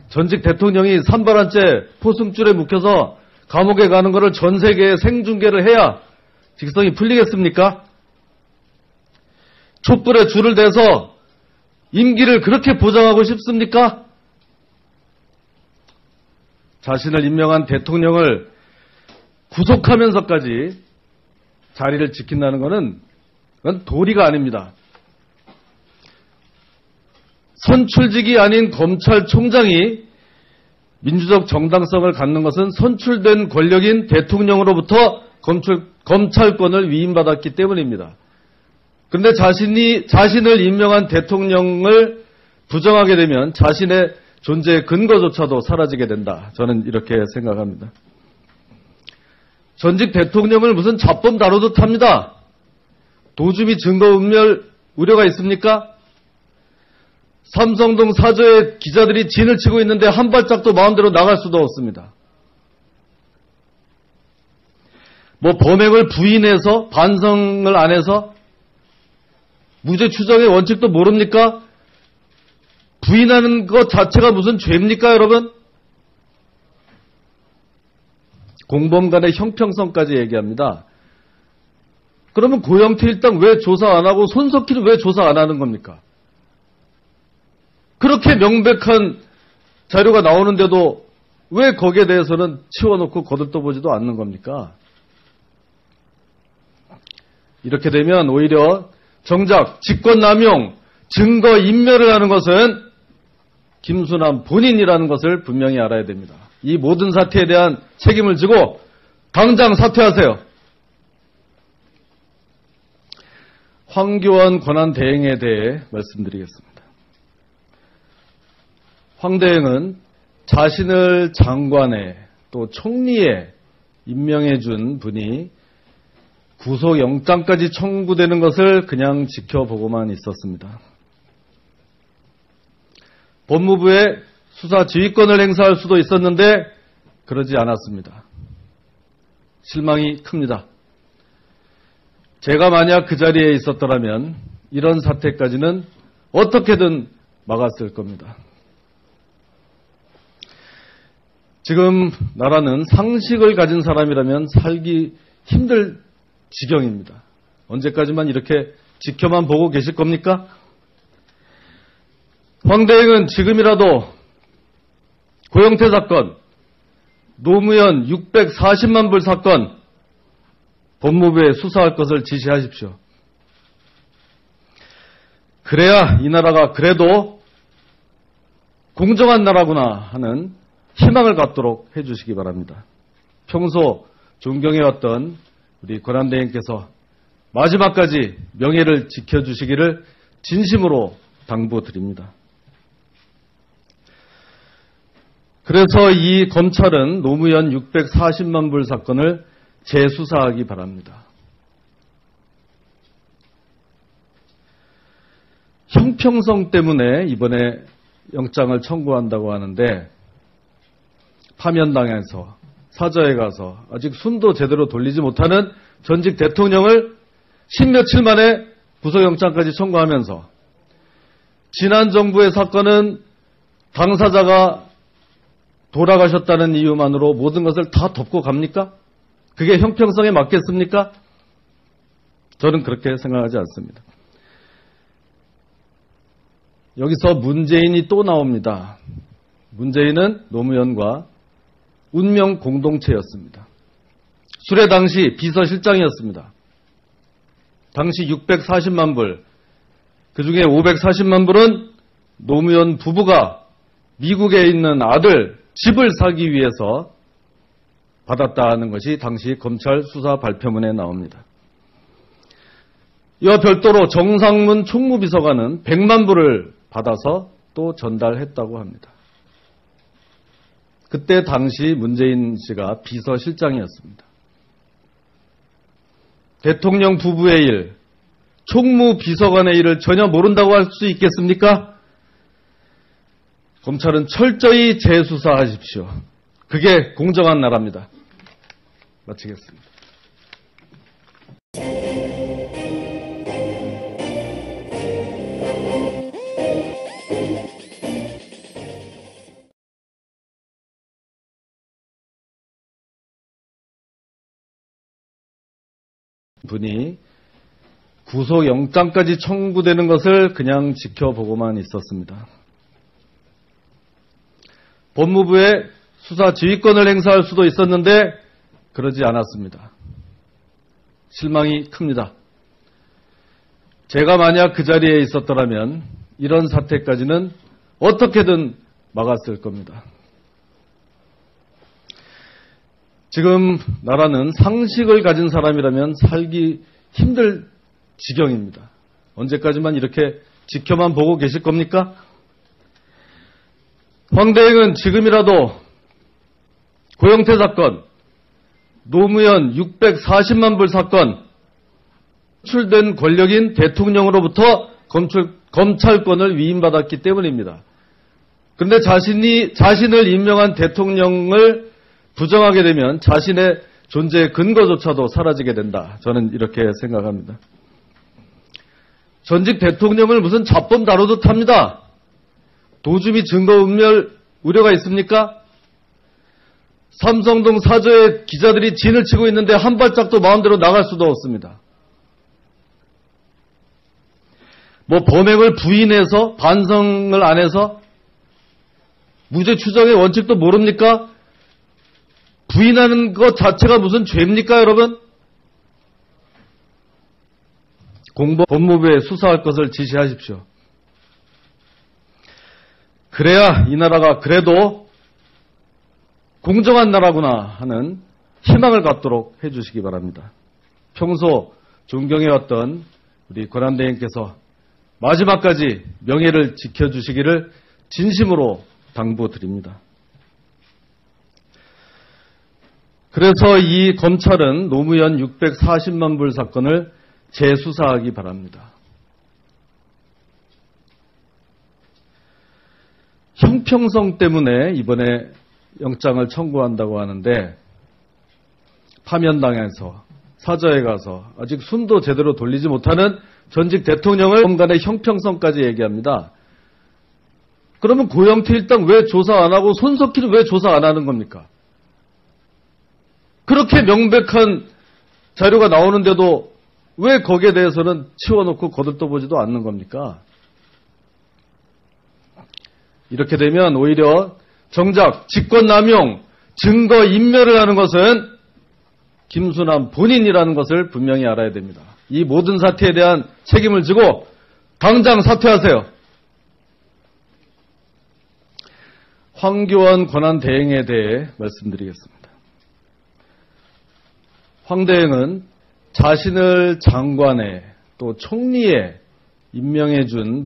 전직 대통령이 산발한째 포승줄에 묶여서 감옥에 가는 것을 전 세계에 생중계를 해야 직성이 풀리겠습니까? 촛불에 줄을 대서 임기를 그렇게 보장하고 싶습니까? 자신을 임명한 대통령을 구속하면서까지 자리를 지킨다는 것은 그건 도리가 아닙니다. 선출직이 아닌 검찰총장이 민주적 정당성을 갖는 것은 선출된 권력인 대통령으로부터 검찰권을 위임받았기 때문입니다. 그런데 자신을 임명한 대통령을 부정하게 되면 자신의 존재의 근거조차도 사라지게 된다. 저는 이렇게 생각합니다. 전직 대통령을 무슨 잡범 다루듯 합니다. 도주미 증거은멸 우려가 있습니까? 삼성동 사저에 기자들이 진을 치고 있는데 한 발짝도 마음대로 나갈 수도 없습니다. 범행을 부인해서 반성을 안 해서 무죄 추정의 원칙도 모릅니까? 부인하는 것 자체가 무슨 죄입니까, 여러분? 공범 간의 형평성까지 얘기합니다. 그러면 고영태 일당 왜 조사 안 하고 손석희는 왜 조사 안 하는 겁니까? 그렇게 명백한 자료가 나오는데도 왜 거기에 대해서는 치워놓고 거들떠보지도 않는 겁니까? 이렇게 되면 오히려 정작 직권남용, 증거인멸을 하는 것은 김수남 본인이라는 것을 분명히 알아야 됩니다. 이 모든 사태에 대한 책임을 지고 당장 사퇴하세요. 황교안 권한대행에 대해 말씀드리겠습니다. 황 대행은 자신을 장관에 또 총리에 임명해 준 분이 구속영장까지 청구되는 것을 그냥 지켜보고만 있었습니다. 법무부에 수사 지휘권을 행사할 수도 있었는데 그러지 않았습니다. 실망이 큽니다. 제가 만약 그 자리에 있었더라면 이런 사태까지는 어떻게든 막았을 겁니다. 지금 나라는 상식을 가진 사람이라면 살기 힘들 지경입니다. 언제까지만 이렇게 지켜만 보고 계실 겁니까? 황 대행은 지금이라도 고영태 사건, 노무현 640만 불 사건 법무부에 수사할 것을 지시하십시오. 그래야 이 나라가 그래도 공정한 나라구나 하는 희망을 갖도록 해주시기 바랍니다. 평소 존경해왔던 우리 권한대행께서 마지막까지 명예를 지켜주시기를 진심으로 당부드립니다. 그래서 이 검찰은 노무현 640만 불 사건을 재수사하기 바랍니다. 형평성 때문에 이번에 영장을 청구한다고 하는데 파면당해서 사저에 가서 아직 숨도 제대로 돌리지 못하는 전직 대통령을 십며칠 만에 구속영장까지 청구하면서 지난 정부의 사건은 당사자가 돌아가셨다는 이유만으로 모든 것을 다 덮고 갑니까? 그게 형평성에 맞겠습니까? 저는 그렇게 생각하지 않습니다. 여기서 문재인이 또 나옵니다. 문재인은 노무현과 운명 공동체였습니다. 수레 당시 비서실장이었습니다. 당시 640만 불, 그중에 540만 불은 노무현 부부가 미국에 있는 아들 집을 사기 위해서 받았다는 것이 당시 검찰 수사 발표문에 나옵니다. 이와 별도로 정상문 총무비서관은 100만 불을 받아서 또 전달했다고 합니다. 그때 당시 문재인 씨가 비서실장이었습니다. 대통령 부부의 일, 총무비서관의 일을 전혀 모른다고 할 수 있겠습니까? 검찰은 철저히 재수사하십시오. 그게 공정한 나라입니다. 마치겠습니다. 분이 구속영장까지 청구되는 것을 그냥 지켜보고만 있었습니다. 법무부의 수사 지휘권을 행사할 수도 있었는데 그러지 않았습니다. 실망이 큽니다. 제가 만약 그 자리에 있었더라면 이런 사태까지는 어떻게든 막았을 겁니다. 지금 나라는 상식을 가진 사람이라면 살기 힘들 지경입니다. 언제까지만 이렇게 지켜만 보고 계실 겁니까? 황대행은 지금이라도 고영태 사건, 노무현 640만 불 사건, 선출된 권력인 대통령으로부터 검찰권을 위임받았기 때문입니다. 그런데 자신을 임명한 대통령을 부정하게 되면 자신의 존재의 근거조차도 사라지게 된다. 저는 이렇게 생각합니다. 전직 대통령을 무슨 잡범 다루듯 합니다. 도주미 증거은멸 우려가 있습니까? 삼성동 사저에 기자들이 진을 치고 있는데 한 발짝도 마음대로 나갈 수도 없습니다. 뭐 범행을 부인해서 반성을 안 해서 무죄 추정의 원칙도 모릅니까? 부인하는 것 자체가 무슨 죄입니까, 여러분? 법무부에 수사할 것을 지시하십시오. 그래야 이 나라가 그래도 공정한 나라구나 하는 희망을 갖도록 해주시기 바랍니다. 평소 존경해왔던 우리 권한대행께서 마지막까지 명예를 지켜주시기를 진심으로 당부드립니다. 그래서 이 검찰은 노무현 640만 불 사건을 재수사하기 바랍니다. 형평성 때문에 이번에 영장을 청구한다고 하는데 파면당해서 사저에 가서 아직 숨도 제대로 돌리지 못하는 전직 대통령을 간의 형평성까지 얘기합니다. 그러면 고영태 일당 왜 조사 안 하고 손석희는 왜 조사 안 하는 겁니까? 그렇게 명백한 자료가 나오는데도 왜 거기에 대해서는 치워놓고 거들떠보지도 않는 겁니까? 이렇게 되면 오히려 정작 직권남용, 증거인멸을 하는 것은 김수남 본인이라는 것을 분명히 알아야 됩니다. 이 모든 사태에 대한 책임을 지고 당장 사퇴하세요. 황교안 권한대행에 대해 말씀드리겠습니다. 황대행은 자신을 장관에 또 총리에 임명해 준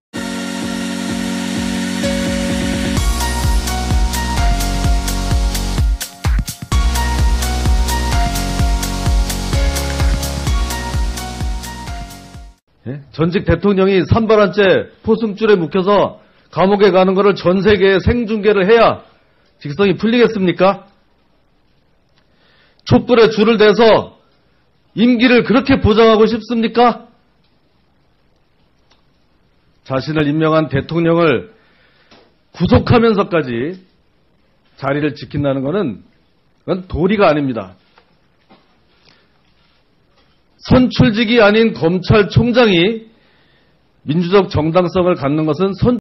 전직 대통령이 산발한째 포승줄에 묵혀서 감옥에 가는 것을 전 세계에 생중계를 해야 직성이 풀리겠습니까? 촛불에 줄을 대서 임기를 그렇게 보장하고 싶습니까? 자신을 임명한 대통령을 구속하면서까지 자리를 지킨다는 것은 그건 도리가 아닙니다. 선출직이 아닌 검찰총장이 민주적 정당성을 갖는 것은